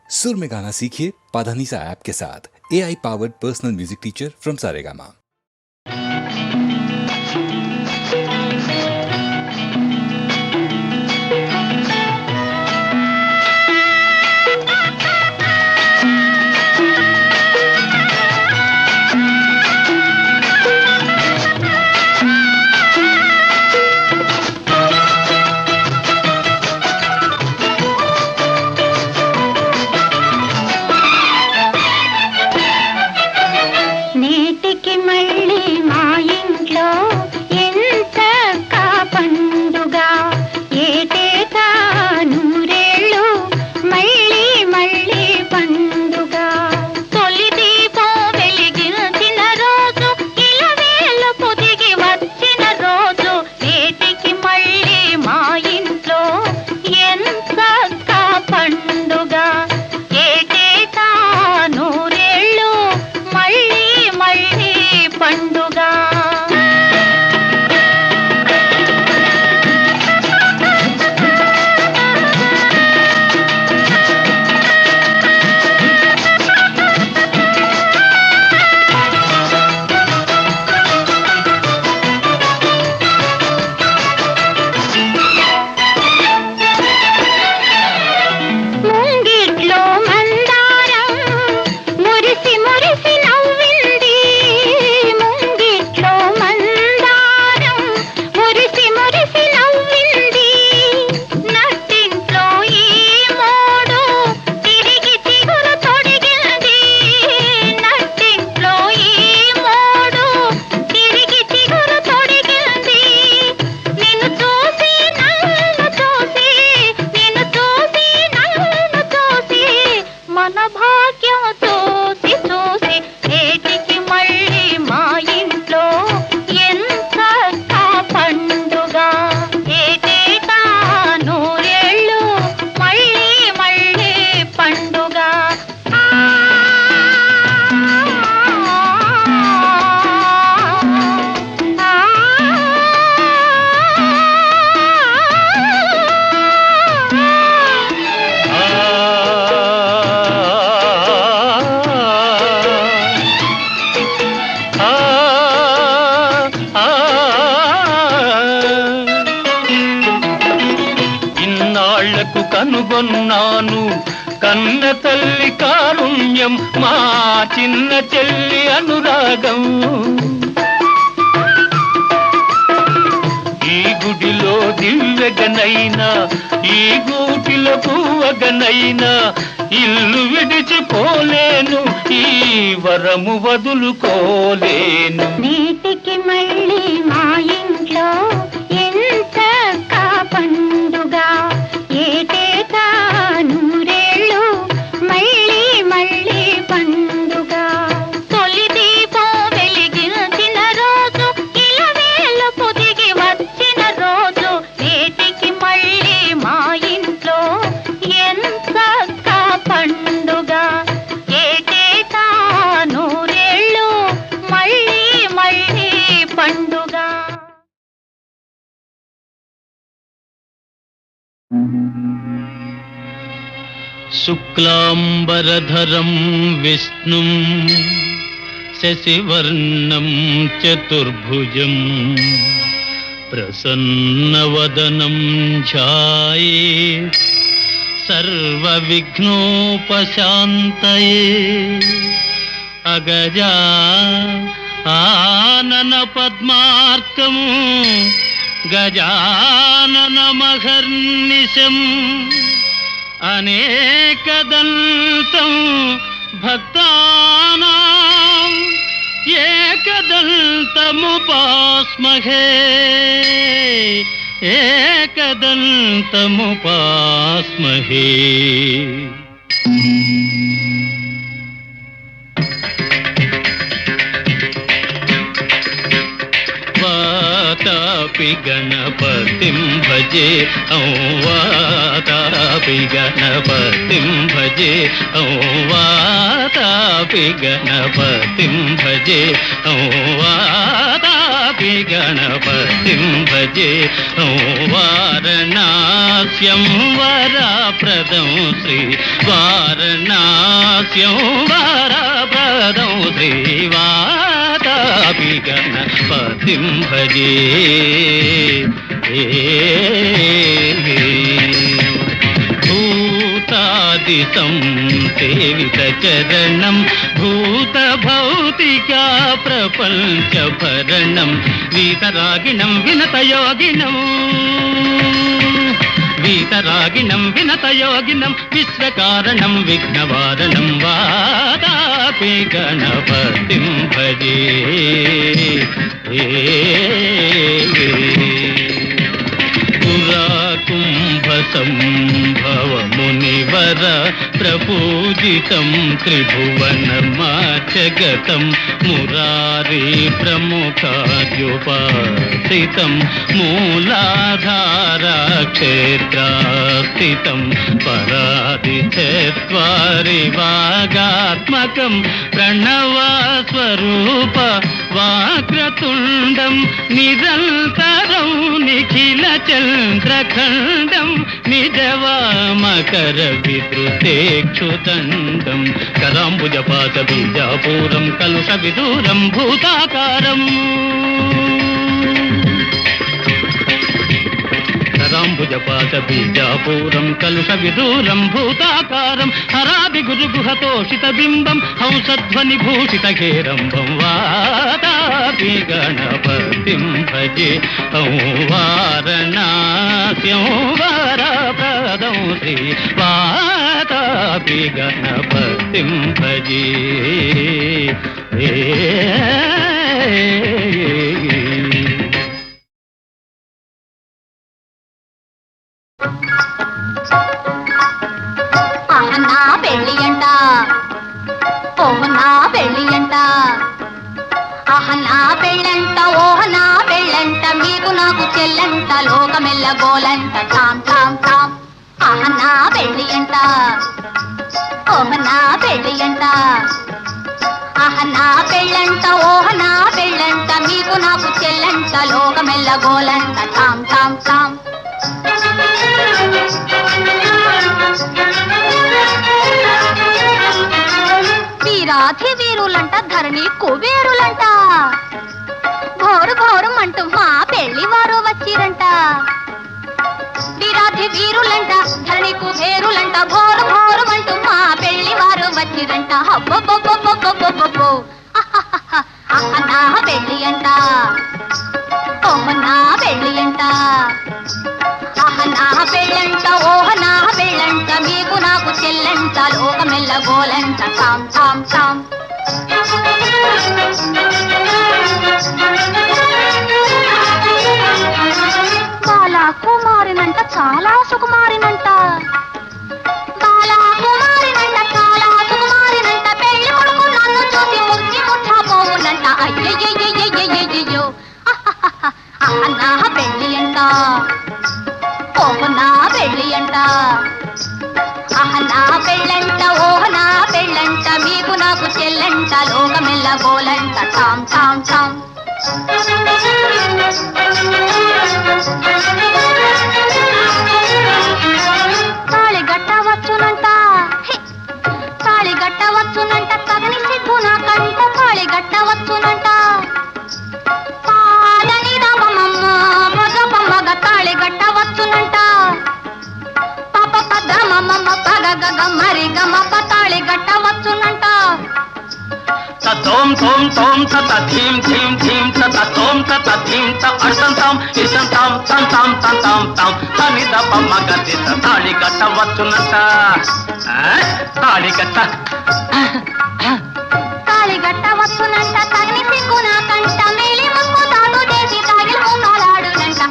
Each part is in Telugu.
सुर में गाना सीखिए पाधानीसा ऐप के साथ। AI powered personal music teacher from Saregama. కనుగొన్నాను కన్న తల్లి కారుణ్యం మా చిన్న చెల్లి అనురాగం ఈ గుడిలో దివ్యగనైనా ఈ గూటిలో పువ్వగనైనా ఇల్లు విడిచిపోలేను ఈ వరము వదులుకోలేను నీటికి మళ్ళీ మా ఇంట్లో ఎంత పండుగ ఏటేటా నూరేళ్ళు మళ్ళీ మళ్ళీ పండుగ తొలి దీపం వెలిగించిన రోజు ఇలవేలు పొదిగి వచ్చిన రోజు నేటికి మళ్ళీ మా ఇంట్లో ఎంత పండుగ ఏటేటా నూరేళ్ళు మళ్ళీ మళ్ళీ పండుగ. శుక్లాంబరధరం విష్ణుం శశివర్ణం చతుర్భుజం ప్రసన్నవదనం ఛాయేత్ సర్వవిఘ్నోపశాంతయే అగజా ఆనన పద్మార్కం గజాననమహర్నిశం అనేకదంతం భక్తానాం ఏకదంతముపాస్మహే ఏకదంతముపాస్మహే. వాతాపి గణపతిం భజే వాతాపి గణపతిం భజే వాతాపి గణపతిం భజే వాతాపి गणपतिं भजे वारणास्यं वरप्रदं श्री वारणास्यं वरप्रदं श्रीवातापि गणपतिं भजे भूतादितं सेवितचरणं भूतभौतिका प्रपञ्चभरणं वीतरागिणं विनतयोगिनं वीतरागिणं विनतयोगिनं विश्वकारणं विघ्नवारणं वादापि गणपतिं भजे कुम्भसम्भव मुनिवर प्रपूजितं त्रिभुवनमाचगतं मुरारी प्रमुखाद्युपासितं मूलाधाराक्षेत्रास्थितं परादिचत्वारि वागात्मकं प्रणवस्वरूप वाक्रतुण्डं निरन्तरं निखिलचन्द्रखण्डं निजवामकर विद्रुतेक्षुदण्डं कराम्बुजपातबीजापूरं कलुषविदूरं भूताकारम् कराम्बुजपातबीजापूरं कलुषविदूरं भूताकारं हरादिगुरुगुहतोषितबिम्बं हंसध्वनिभूषितघेरम्बं वातापि गणपतिं भजे वारणास्यं वरप्रदं श्री वातापि गणपतिं भजे నా పెళ్ళి అంట ఓహ నా పెళ్ళి అంట ఆహ నా పెళ్ళంట ఓహ నా పెళ్ళంట మీకు నాకు చెల్లంట లోకమెల్ల గోలంట ఠామ్ ఠామ్ ఠామ్ ఆహ నా పెళ్ళి అంట ఓహ నా పెళ్ళి అంట ఆహ నా పెళ్ళంట ఓహ నా పెళ్ళంట మీకు నాకు చెల్లంట లోకమెల్ల గోలంట ఠామ్ ఠామ్ ఠామ్ వీరాధి వీరులంట ధరణి కుబేరులంట ఘోరు ఘోరం అంటూ మా పెళ్లి వారు వచ్చిరంట వీరాధి వీరులంట ధరణి కుబేరులంట ఘోరు ఘోరం అంటూ మా పెళ్లి వారు వచ్చిరంట హబ్బబ్బబ్బబ్బబ్బబ్బబ్బో నా పెళ్లి అంట ఓహ నా పెళ్లి అంట నా పెళ్ళంట ఓహ నా పెళ్ళంట మీకు నాకు చెల్లంట లోకమెల్ల గోలంట ఠామ్ ఠామ్ ఠామ్ బాలా కుమారినంట చాలా సుకుమారినంట బాలా కుమారినంట చాలా సుకుమారినంట పెళ్లి కొడుకు నన్ను చూసి ముచ్చి ముఠాపోవునంట అయ్యయ్యయ్యయ్యయ్యయ్యో నా పెళ్ళి అంట ఓహ నా పెళ్ళి అంట ఆహ నా పెళ్ళంట ఓహ నా పెళ్ళంట మీకు నాకు చెల్లంట లోకమెల్ల గోలంట ఠామ్ ఠామ్ ఠామ్ తాళి గట్టవచ్చునంట తాళి గట్టవచ్చునంట తగని సిగ్గు నాకంట తాళి గట్టవచ్చునంట పాలని రామమ్మ భగపమ్మగ తాళి గట్టవచ్చునంట పాప పద్రమమ్మ పగగగ మరి గమ తాళి గట్టవచ్చునంట తోం తోం తోం తత ధీం ధీం ధీం తత తోం తత ధీం త అర్థం తాం ఇసం తాం తం తాం తం తాం తాం తని దప మగతి తాళి కట్టవచ్చునంట తాళి గట్టవచ్చునంట తగిని సిగ్గు నాకంట మేలి ముక్కు తాను చేసి తాగిలి మూలాడునంట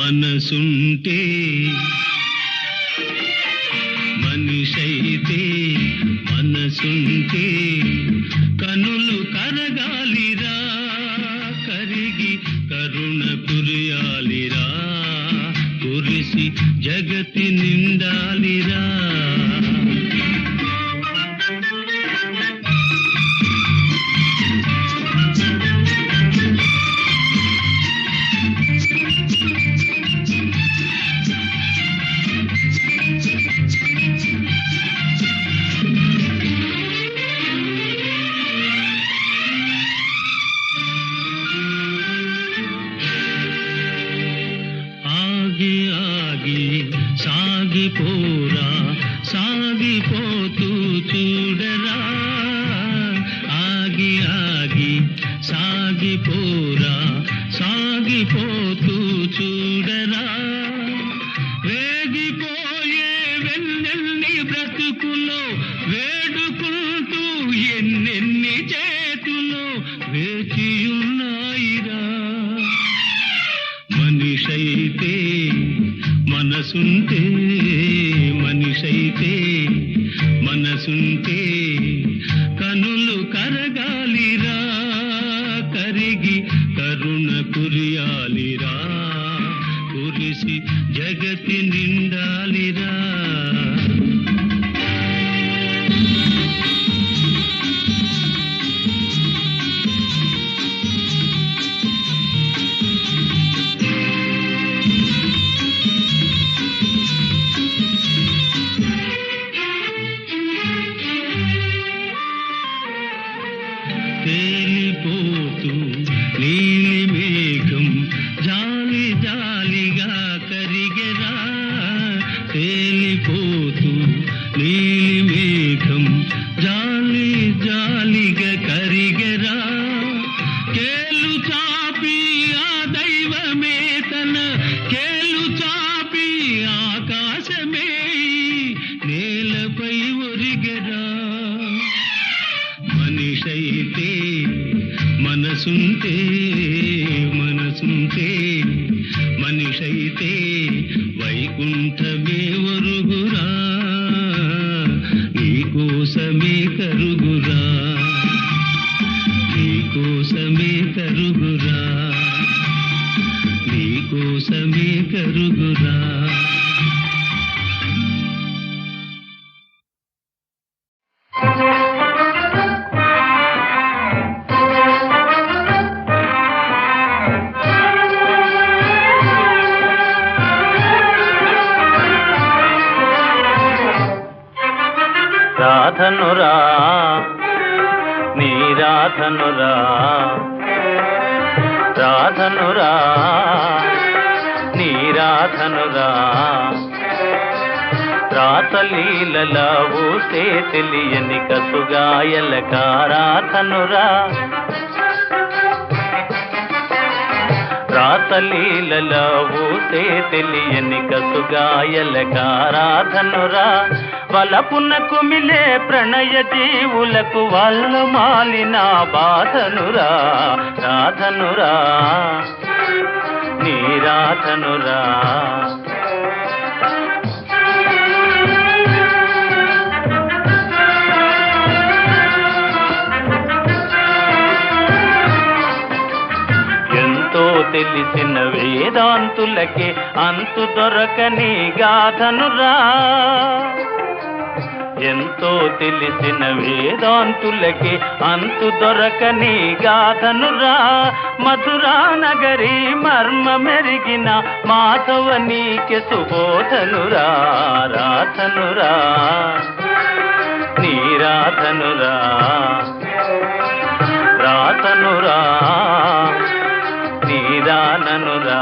మనసుంటే మనిషైతే మనసుంటే కనులు కరగాలిరా కరిగి కరుణ కురియాలిరా కురిసి జగతి నిండాలిరా సాగిపోరా సాగిపోతూ చూడరా ఆగి ఆగి సాగిపోరా సాగిపోతూ చూడరా వేగిపోయే వెన్నెల్ని బ్రతుకులో వేడుకుంటూ ఎన్నెన్ని చేతులో వేచియున్నాయిరా మనిషైతే మనసుంటే మనిషైతే మనసుంటే కనులు కరగాలిరా కరిగి కరుణ కురియాలిరా కురిసి జగతి నిండాలిరా తేలిపోతూ నీలి మేఘం జాలి జాలిగా కరిగెరా తేలిపోతూ నీలి మేఘం జాలి జాలిగా కరిగెరా కేలు చాపి ఆ దైవమే తన కేలు చాపి ఆకాశమే నేలపై ఒరిగెరా మనిషైతే మనసుంటే మనసుంటే మనిషైతే వైకుంఠమే ఒరుగురా నీకోసమే కరుగురా నీకోసమే కరుగురా నీకోసమే కరుగురా రాధనురా నీ రాధనురా రాధనురా నీ రాధనురా రాతలీలల ఊసే తెలియని కసుగాయలక రాధనురా రాతలీలల ఊసే తెలియని కసుగాయలక రాధనురా వలపున కుమిలే ప్రణయ జీవులకు వాళ్ళ మాలిన బాధనురా రాధనురా నీ రాధనురా ఎంతో తెలిసిన వేదాంతులకే అంతు దొరకని గాథనురా ఎంతో తెలిసిన వేదాంతులకి అంతు దొరకని గాథనురా మధురా నగరి మర్మ మెరిగిన మాధవ నీకే సుబోధనురా రాధనురా నీ రాధనురా రాధనురా నీ రాననురా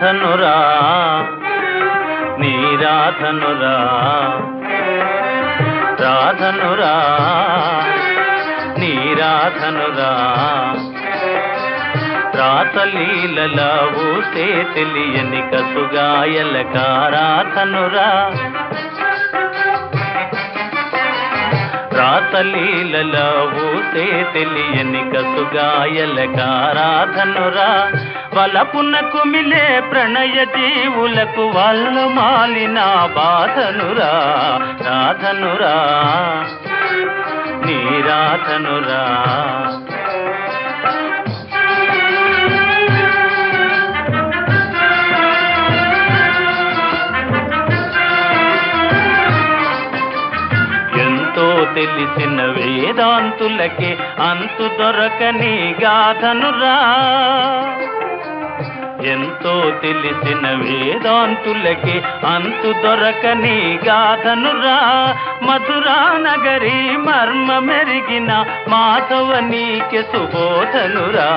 రాధనురా నీ రాధనురా రాధనురా నీ రాధనురా రాసలీలలా ఊసే తెలియని కసుగాయల కారాధనురా రాసలీలలా ఊసే తెలియని కసుగాయల కారాధనురా వలపున కుమిలే ప్రణయ జీవులకు వాళ్ళు మాలిన బాధనురా రాధనురా నీ రాధనురా ఎంతో తెలిసిన వేదాంతులకి అంతు దొరకని గాథనురా ఎంతో తెలిసిన వేదాంతులకి అంతు దొరకని గాథనురా మధురా నగరి మర్మ మెరిగిన మాధవ నీకే సుబోధనురా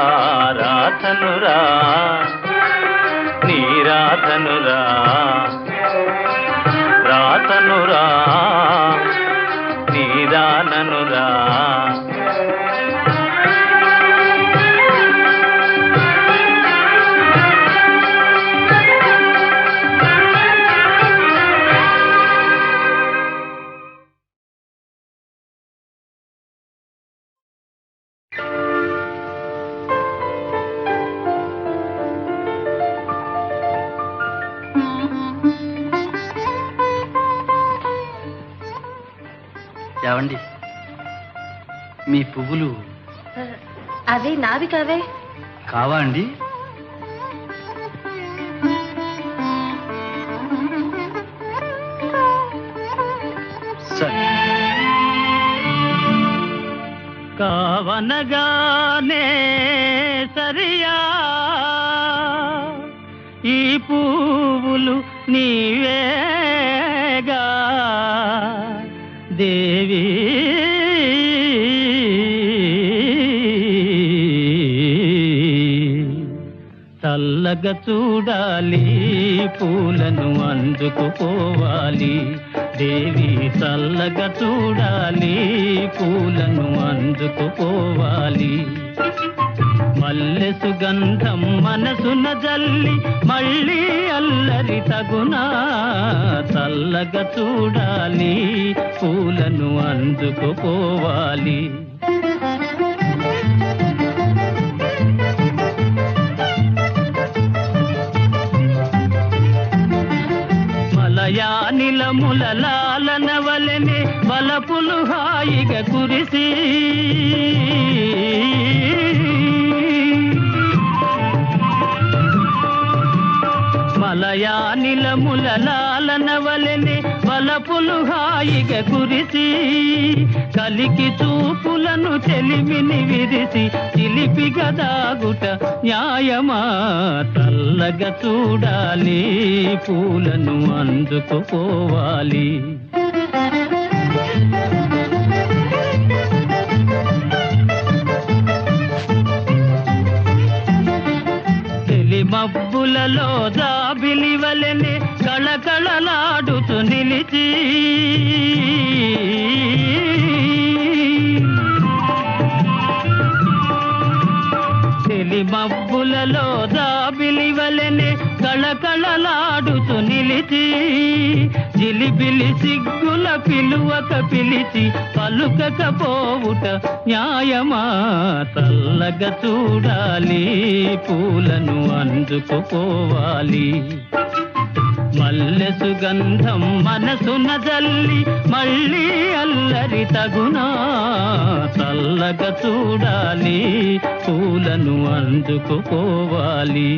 రాధనురా నీ రాధనురా రాధనురా నీ రాననురా ఏవండి మీ పువ్వులు అవి నావి కావే. కావా అండి? సరే. కావనగానే సరియా ఈ పువ్వులు నీవేగా దేవి చల్లగా చూడాలి పూలను అందుకుపోవాలి దేవి చల్లగా చూడాలి పూలను అందుకుపోవాలి మల్లె సుగంధం మనసున జల్లి మళ్ళీ అల్లరి తగునా చల్లగా చూడాలి పూలను అందుకుపోవాలి మలయానిలముల లాలనవలెనే వలపులు హాయిగా కురిసి మలయానిలముల లాలనవలెనే వలపులు హాయిగా కురిసి కలికి చూపులను చెలిమిని విరిసి చిలిపిగా దాగుట న్యాయమా చల్లగా చూడాలి పూలను అందుకుపోవాలి మబ్బులలో జాబిలి వలెనే కళకళలాడుతూ నిలిచి మబ్బులలో జాబిలి వలెనే కళకళలాడుతూ నిలిచి జిలిబిలి సిగ్గుల పిలువక పిలిచి పలుకకపోవుట న్యాయమా చల్లగా చూడాలి పూలను అందుకుపోవాలి మల్లె సుగంధం మనసున జల్లి మళ్ళీ అల్లరి తగునా చల్లగా చూడాలి పూలను అందుకుపోవాలి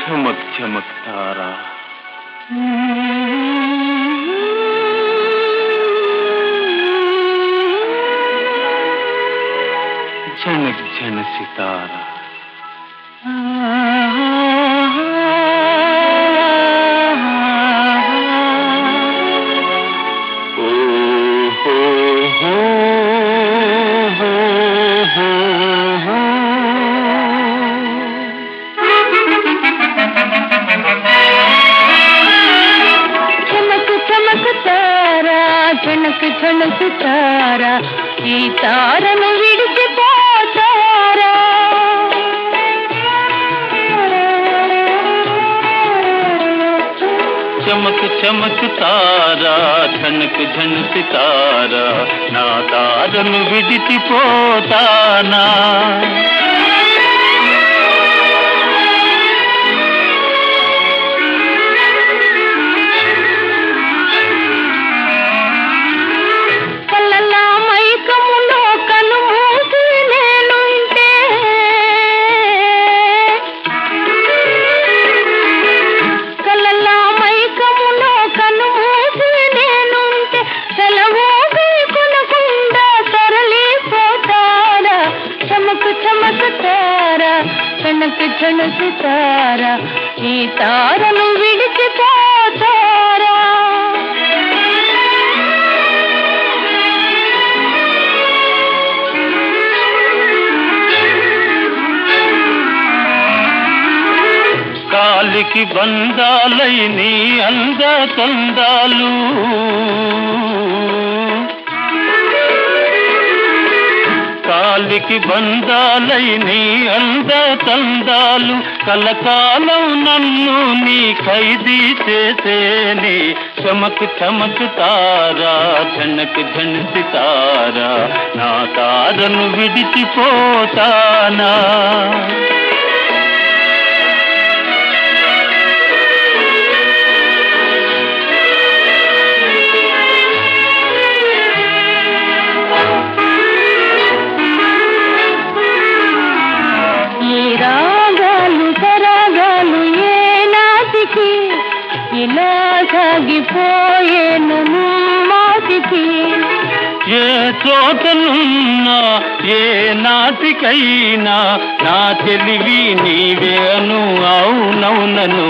చమక్ చమక్ తారా झनक झन सितारा ఝనక్ ఝనక్ తార ఈ తారను విడిచిపోతారా చమక్ చమక్ తారా ఝనక్ ఝన్ సితారా నా తారను విడిచిపోతానా కలలా మైకములో కనుమూసి నేనుంటే కలలా మైకములో కనుమూసి నేనుంటే సెలవోగి కొనకుండా తరలిపోతారా చమక్ చమక్ తారా ఝనక్ ఝనక్ తారా ఈ తారను విడిచిపోతారా కాలికి బంధాలై నీ అంద తందాలు కాలికి బంధాలై నీ అంద తందాలు కలకాలం నన్ను నీ ఖైదీ చేసేని చమక్ చమక్ తారా ఝనక్ ఝన్ సితారా నా తారను విడిచిపోతానా రాగాలు సరాగాలు ఏ నాటికి ఇలా సాగిపోయేను మాటికి ఏ చోటనున్నా ఏ నాటికైనా నా తెలివి నీవేను అవునవునను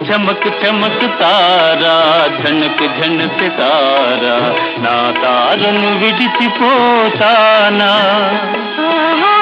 చమక్ చమక్ తారా ఝనక్ ఝన్ సితారా నా తారను విడిచిపోతానా ఆహా